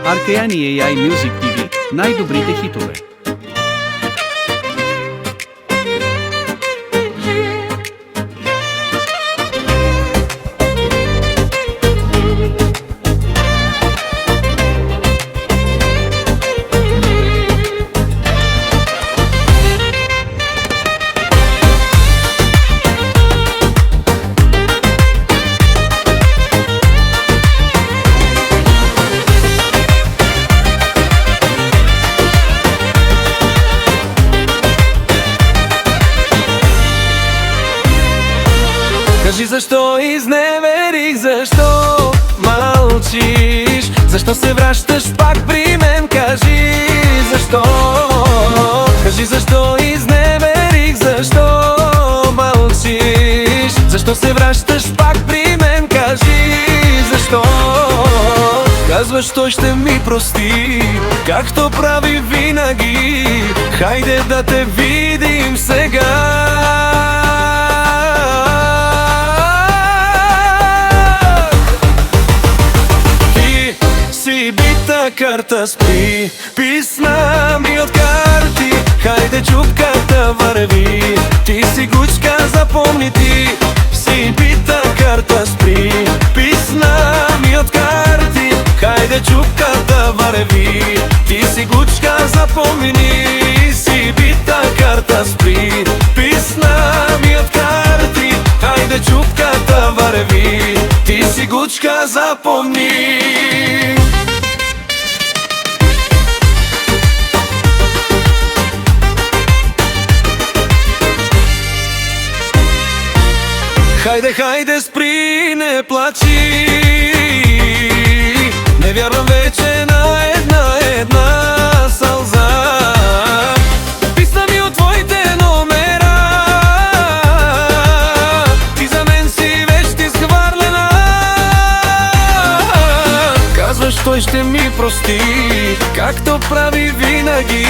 Аркаяни AI Music TV, най-добрите хитове. Кажи защо изневерих, защо мълчиш, защо се връщаш пак при мен, кажи защо. Кажи защо изневерих, защо мълчиш, защо се връщаш пак при мен, кажи защо. Казваш той ще ми прости, както прави винаги, хайде да те видим сега. Карта спи, писна ми от карти, хайде чупката върви, ти си гучка, запомни ти. Си бита карта спи, писна ми от карти, хайде чупката върви, ти си гучка, запомни. Си бита карта спи, писна ми от карти, хайде чупката върви, ти си гучка, запомни. Хайде, хайде, спри, не плачи, не вярвам вече на една сълза. Писна ми от твоите номера, ти за мен си вече изхвърлена. Казваш той ще ми прости, както прави винаги,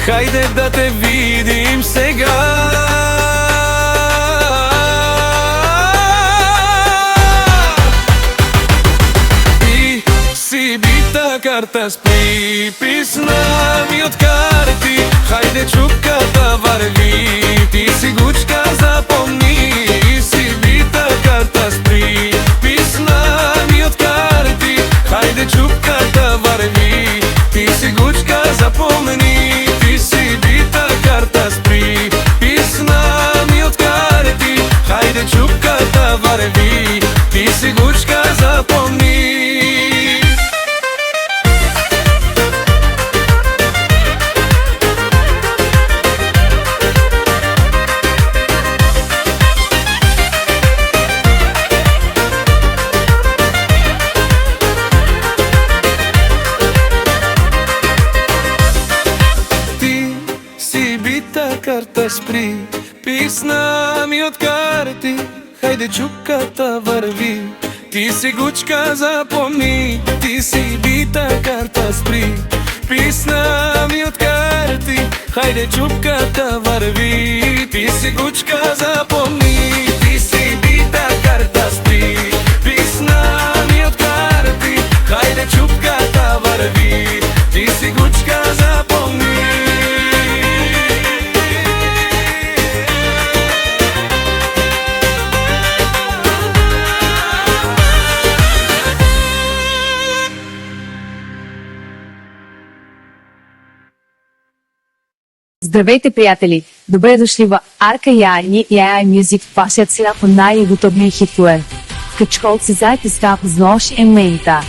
хайде да те видим сега. Карта спи, писна ми от карти, хайде чупката върви, ти си гучка, запомни. Си бита карта спи, писна ми от карти, хайде чупката върви, ти си гучка, запомни. Ти си бита карта спи, писна ми от карти, хайде чупката върви, ти си гучка, запомни. Карта спри, писна ми от карти, хайде чупката върви, ти си гучка, запомни. Ти си бита карта спри, писна ми от карти, хайде чупката върви, ти си гучка, запомни. Ти си бита карта спри, писна ми от карти, хайде чупката върви, ти си гучка, запомни. Здравейте, приятели! Добре дошли в Аркаяни AI Music, вашият сега по най-готовния хитове. Качколци, заедно с злош и мента.